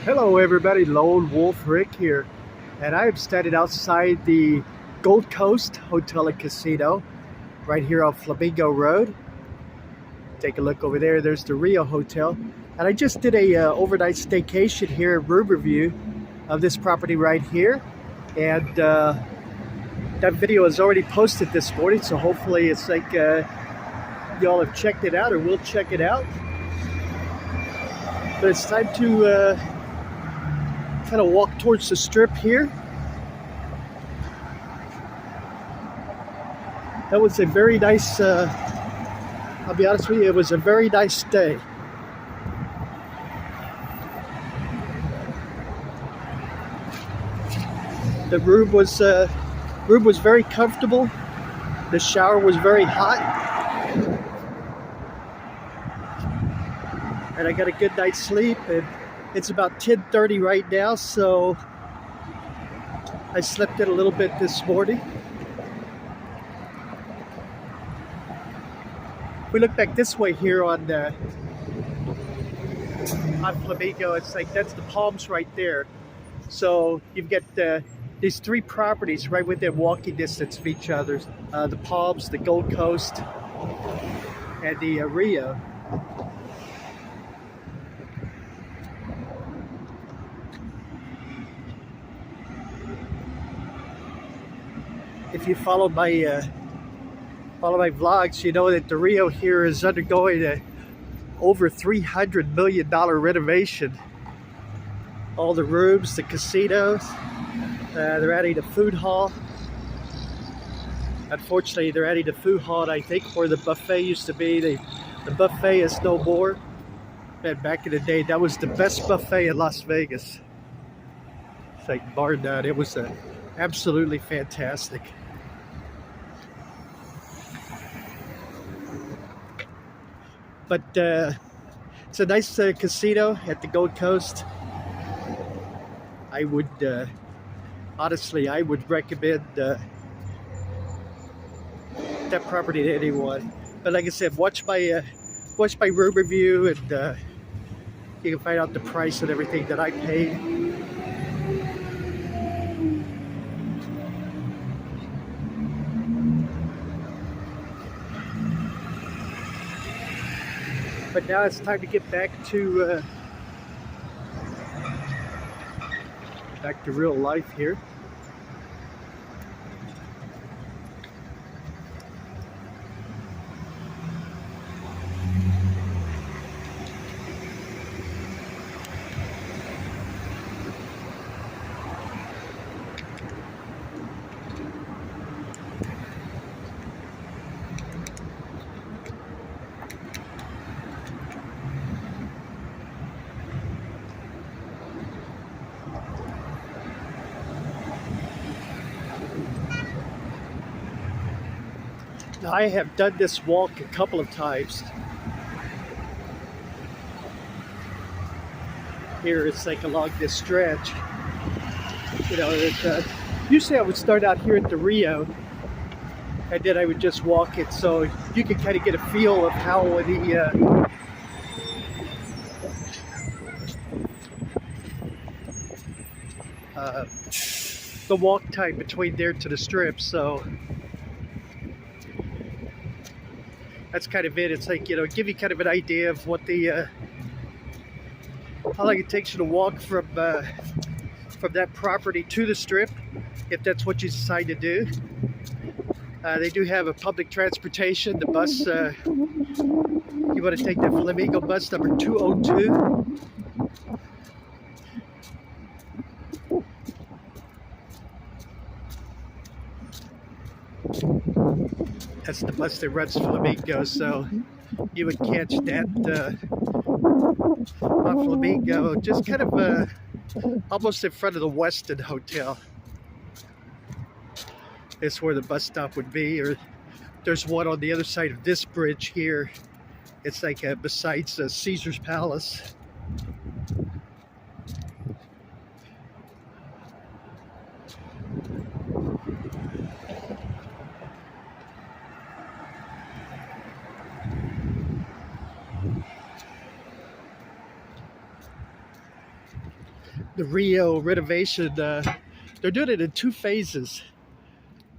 Hello everybody, Lone Wolf Rick here, and I am standing outside the Gold Coast Hotel and Casino right here on Flamingo Road. Take a look over there, there's the Rio Hotel, and I just did a overnight staycation here in room review of this property right here, and that video is already posted this morning, so hopefully it's like y'all have checked it out or will check it out. But it's time to kind of walk towards the strip here. That was a very nice, I'll be honest with you, it was a very nice day. The room was very comfortable. The shower was very hot. And I got a good night's sleep. And it's about 10:30 right now, so I slept in a little bit this morning. We look back this way here on Flamingo. It's like that's the palms right there. So you've got these three properties right within walking distance of each other: the Palms, the Gold Coast, and the Rio. If you follow my vlogs, you know that the Rio here is undergoing a over $300 million renovation. All the rooms, the casinos, they're adding a food hall. Unfortunately, they're adding a food hall, I think, where the buffet used to be. The buffet is no more. And back in the day, that was the best buffet in Las Vegas. It's like bar none. It was absolutely fantastic. But it's a nice casino at the Gold Coast. I would honestly, I would recommend that property to anyone. But like I said, watch my room review, and you can find out the price and everything that I paid. But now it's time to get back to real life here. Now, I have done this walk a couple of times. Here it's like along this stretch. You know, usually I would start out here at the Rio, and then I would just walk it, so you can kind of get a feel of how the walk time between there to the strip. So that's kind of it. It's like, you know, give you kind of an idea of what the how long it takes you to walk from that property to the strip, if that's what you decide to do. They do have a public transportation. The bus, you want to take the Flamingo bus number 202. That's the bus that runs Flamingo, so you would catch that on Flamingo, just kind of almost in front of the Westin Hotel. That's where the bus stop would be. Or there's one on the other side of this bridge here. It's like besides Caesar's Palace. the Rio renovation. They're doing it in two phases.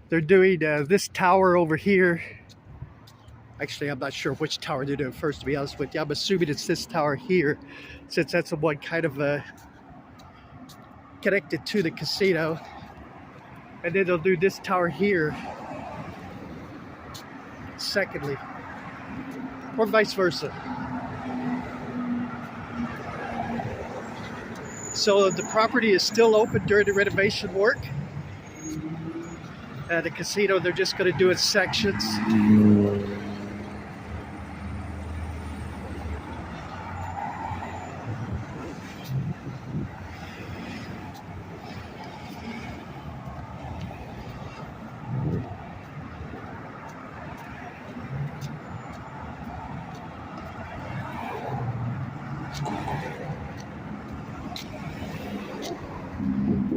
They're doing this tower over here. Actually, I'm not sure which tower they're doing first, to be honest with you. I'm assuming it's this tower here, since that's the one kind of connected to the casino. And then they'll do this tower here, secondly, or vice versa. So the property is still open during the renovation work. The casino, they're just going to do it sections.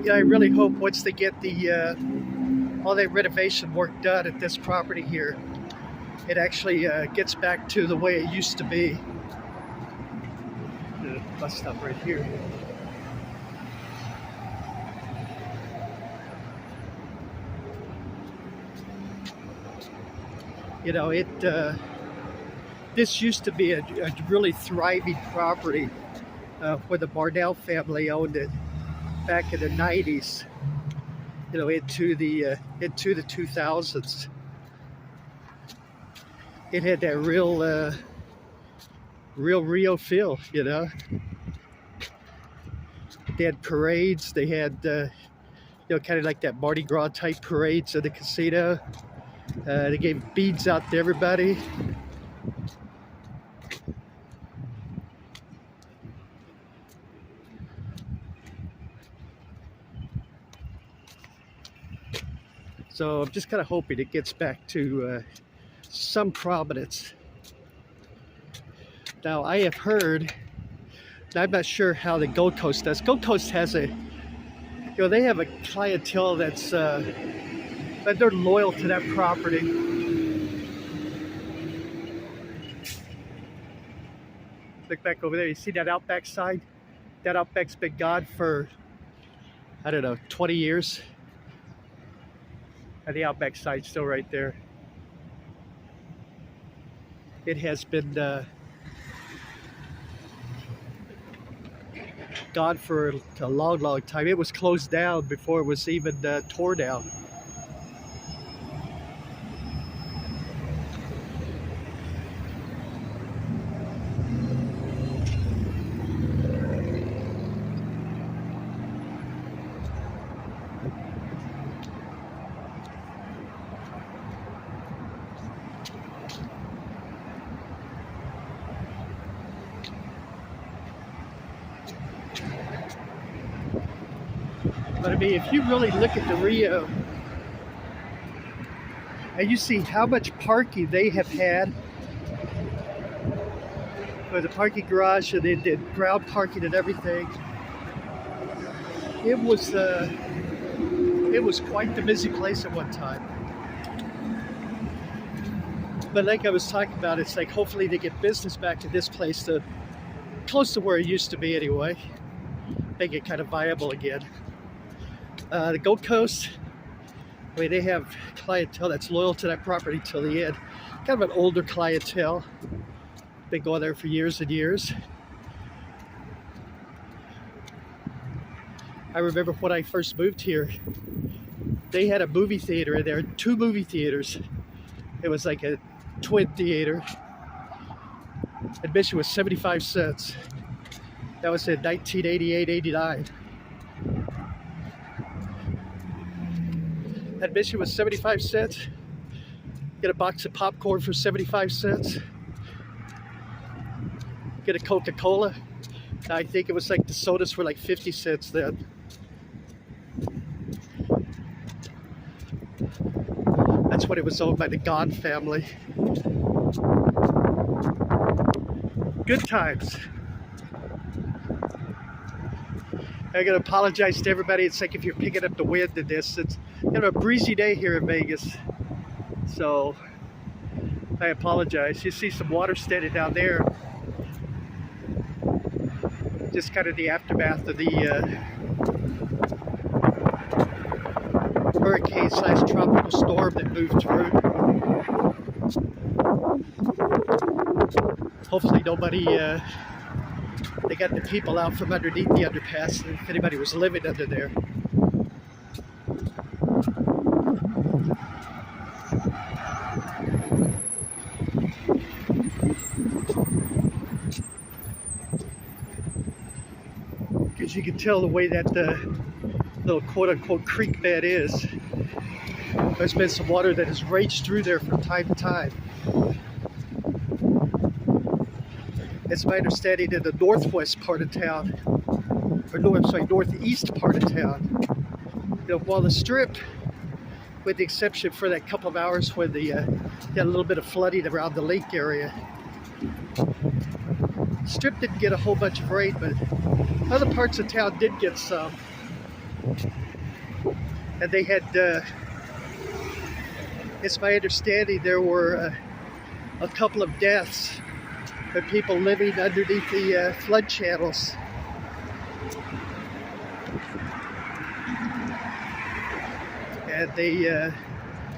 Yeah, I really hope once they get the all that renovation work done at this property here, it actually gets back to the way it used to be. The bus stop right here. You know, this used to be a really thriving property where the Barnell family owned it back in the 90s. You know, into the 2000s. It had that real Rio feel, you know. They had parades. They had, you know, kind of like that Mardi Gras type parades at the casino. They gave beads out to everybody. So I'm just kind of hoping it gets back to some prominence. Now I have heard, I'm not sure how the Gold Coast does. Gold Coast has a, you know, they have a clientele that's, that they're loyal to that property. Look back over there, you see that Outback sign? That Outback's been gone for, I don't know, 20 years. And the Outback sign's still right there. It has been gone for a long, long time. It was closed down before it was even tore down. But I mean, if you really look at the Rio, and you see how much parking they have had, with the parking garage, and they did ground parking and everything, it was quite the busy place at one time. But like I was talking about, it's like hopefully they get business back in this place to close to where it used to be anyway, make it kind of viable again. The Gold Coast, I mean, they have clientele that's loyal to that property till the end. Kind of an older clientele. Been going there for years and years. I remember when I first moved here, they had a movie theater in there, 2 movie theaters. It was like a twin theater. Admission was 75 cents. That was in 1988, 89. Admission was 75 cents. Get a box of popcorn for 75 cents. Get a Coca-Cola. I think it was like the sodas were like 50 cents then. That's when it was owned by the Gone family. Good times. I gotta apologize to everybody. It's like if you're picking up the wind in this, it's kind of a breezy day here in Vegas. So I apologize. You see some water standing down there. Just kind of the aftermath of the hurricane slash tropical storm that moved through. Hopefully nobody, they got the people out from underneath the underpass if anybody was living under there. As you can tell the way that the little quote-unquote creek bed is, there's been some water that has raged through there from time to time. It's my understanding in the northwest part of town, or northeast part of town, you know, while the Strip, with the exception for that couple of hours when they had a little bit of flooding around the lake area, Strip didn't get a whole bunch of rain, but other parts of town did get some. And they had, it's my understanding, there were a couple of deaths of people living underneath the flood channels. And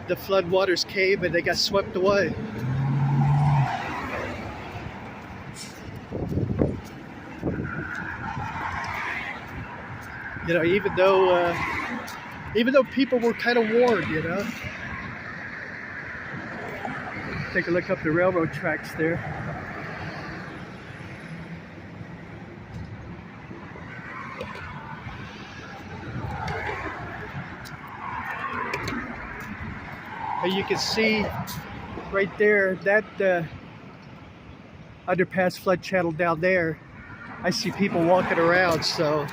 the flood waters came and they got swept away. You know, even though people were kind of warned, you know. Take a look up the railroad tracks there. And you can see right there, that underpass flood channel down there, I see people walking around, so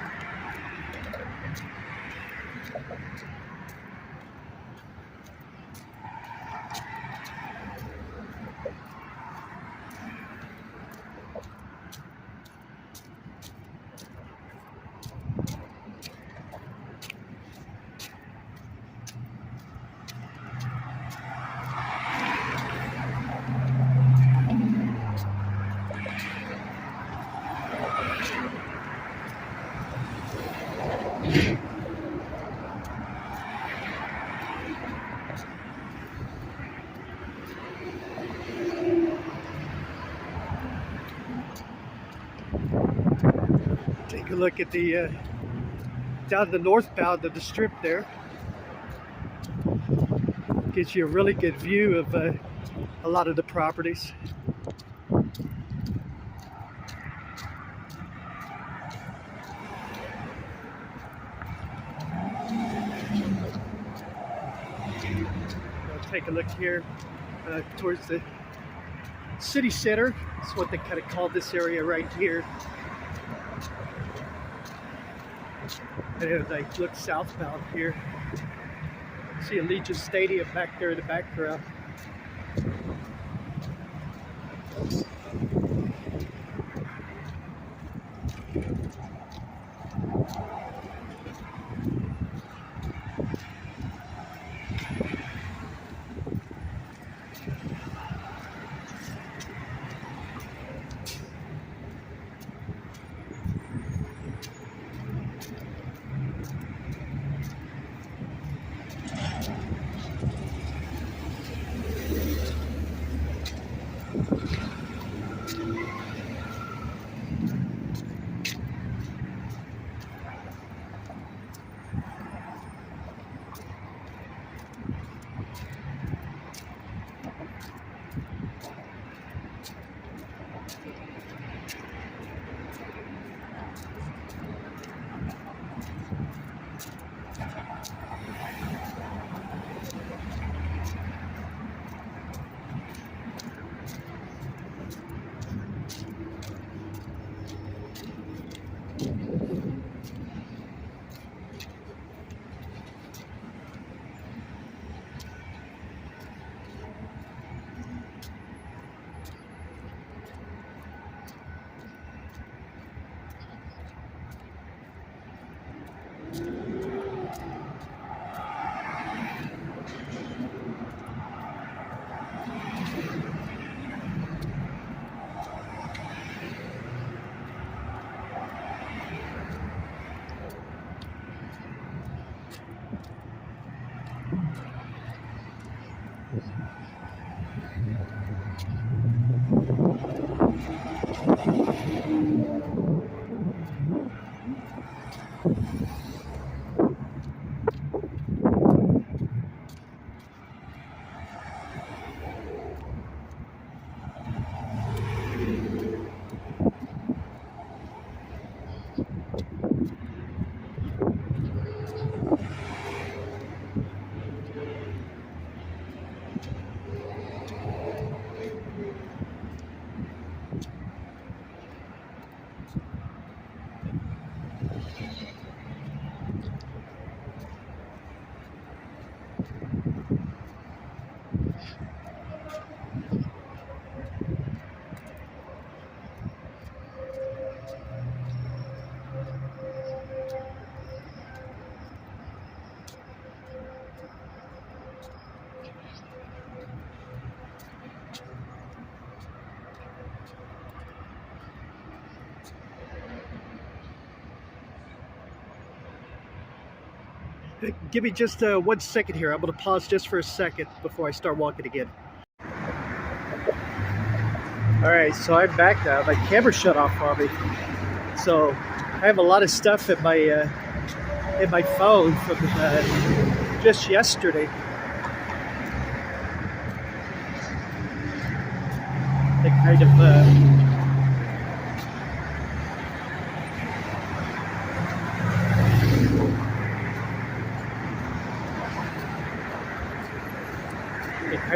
take a look at the down the northbound of the Strip there. Gives you a really good view of a lot of the properties. Take a look here towards the city center. That's what they kind of call this area right here. And as I look southbound here, see Allegiant Stadium back there in the background. Give me just 1 second here. I'm going to pause just for a second before I start walking again. All right, so I'm back now. My camera shut off on me. So I have a lot of stuff in my phone from just yesterday. They kind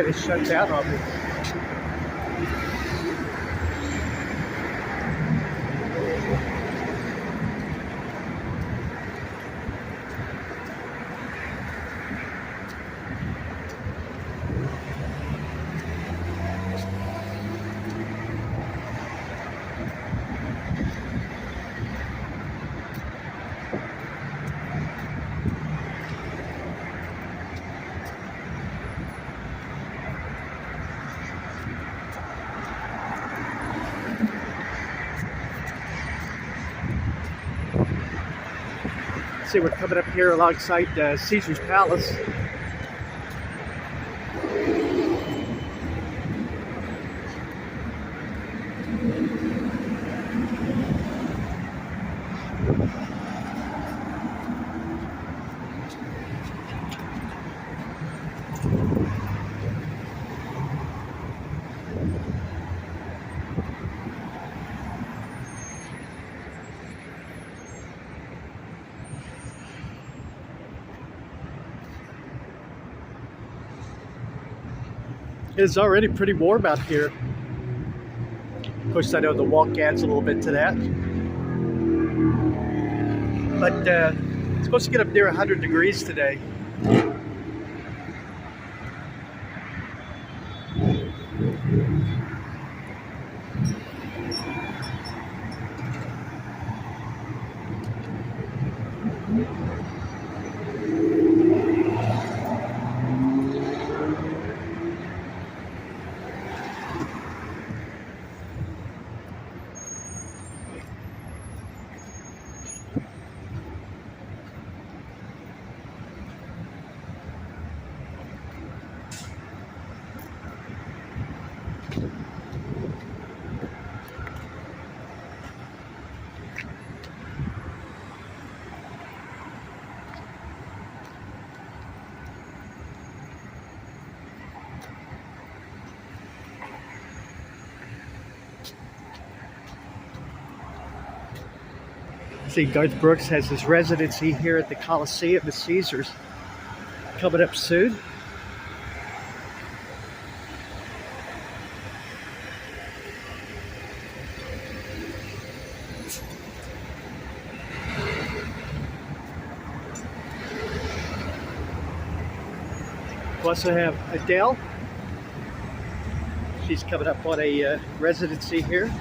of shut down on me. See, we're coming up here alongside Caesar's Palace. It's already pretty warm out here. Of course, I know the walk adds a little bit to that. But it's supposed to get up near 100 degrees today. See, Garth Brooks has his residency here at the Coliseum at Caesars coming up soon. We also have Adele. She's coming up on a residency here.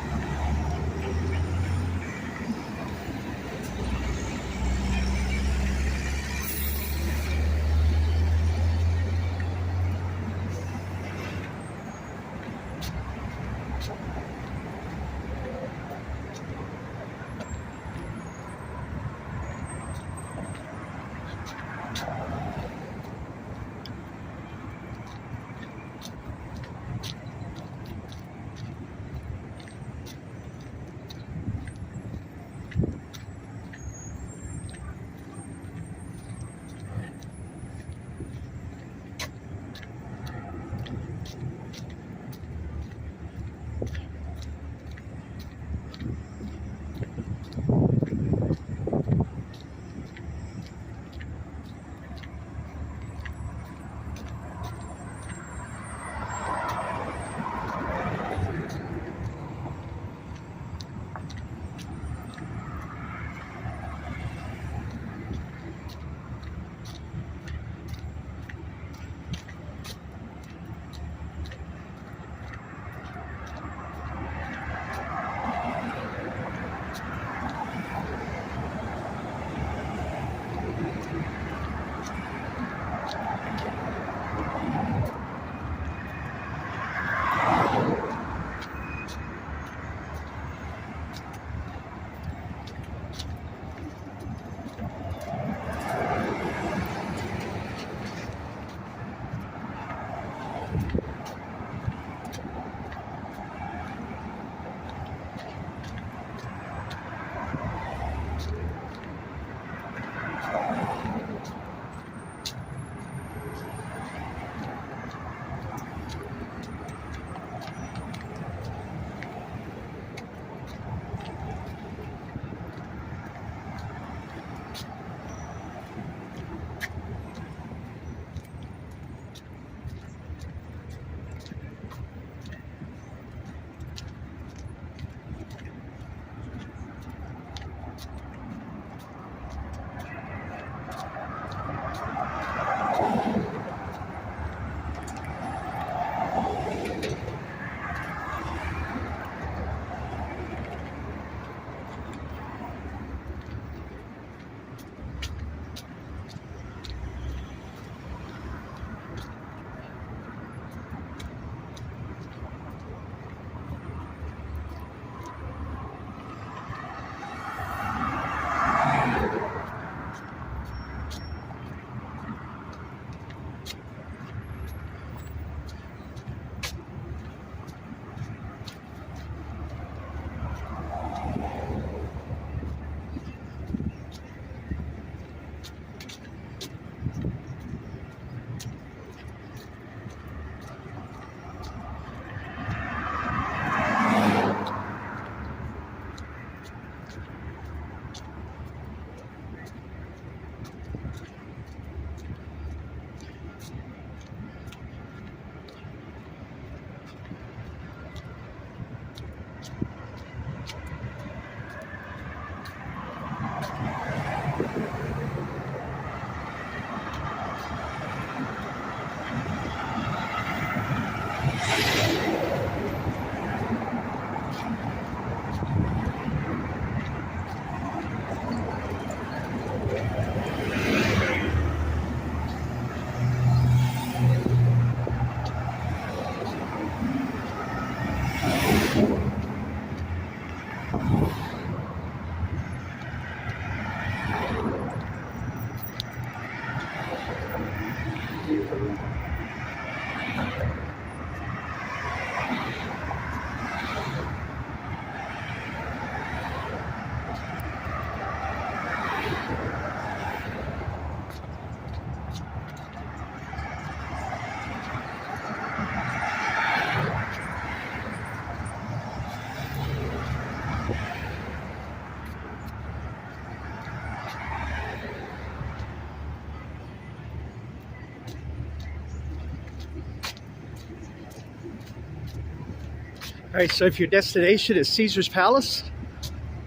All right, so if your destination is Caesar's Palace,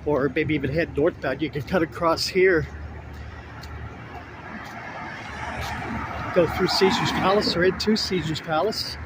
or maybe even head northbound, you can cut across here, go through Caesar's Palace or into Caesar's Palace.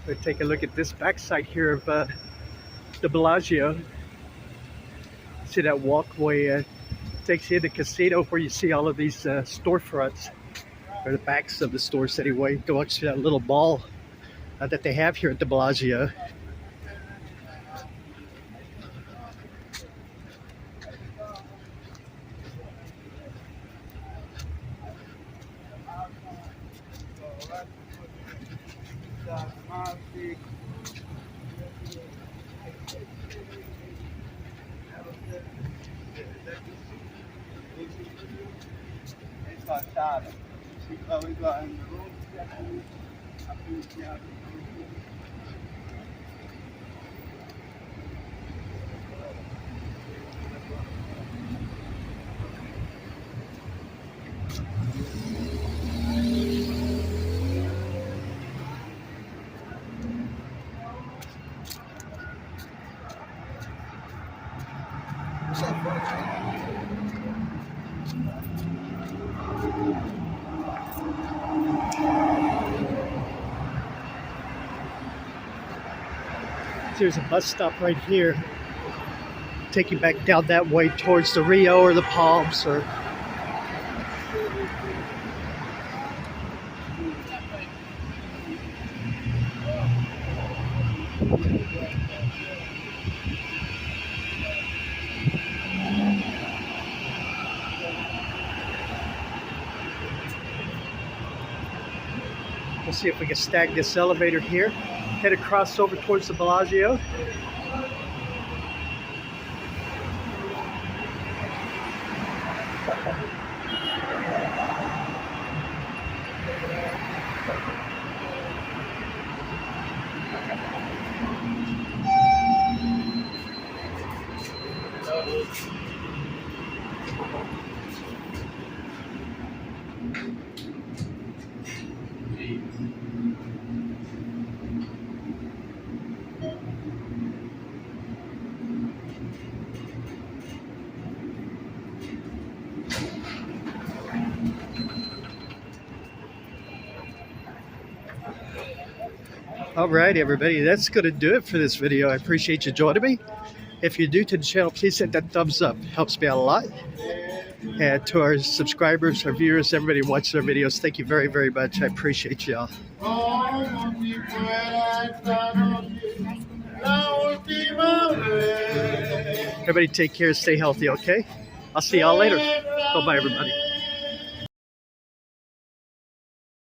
We'll take a look at this backside here of the Bellagio. See that walkway takes you into the casino where you see all of these storefronts, or the backs of the stores anyway. Go up to that little mall that they have here at the Bellagio. There's a bus stop right here, taking back down that way towards the Rio or the Palms, or we'll see if we can snag this elevator here, head across over towards the Bellagio. All right, everybody, that's going to do it for this video. I appreciate you joining me. If you're new to the channel, please hit that thumbs up. It helps me out a lot. And to our subscribers, our viewers, everybody watching our videos, thank you very, very much. I appreciate y'all. Everybody take care, stay healthy, okay? I'll see y'all later. Bye-bye, everybody.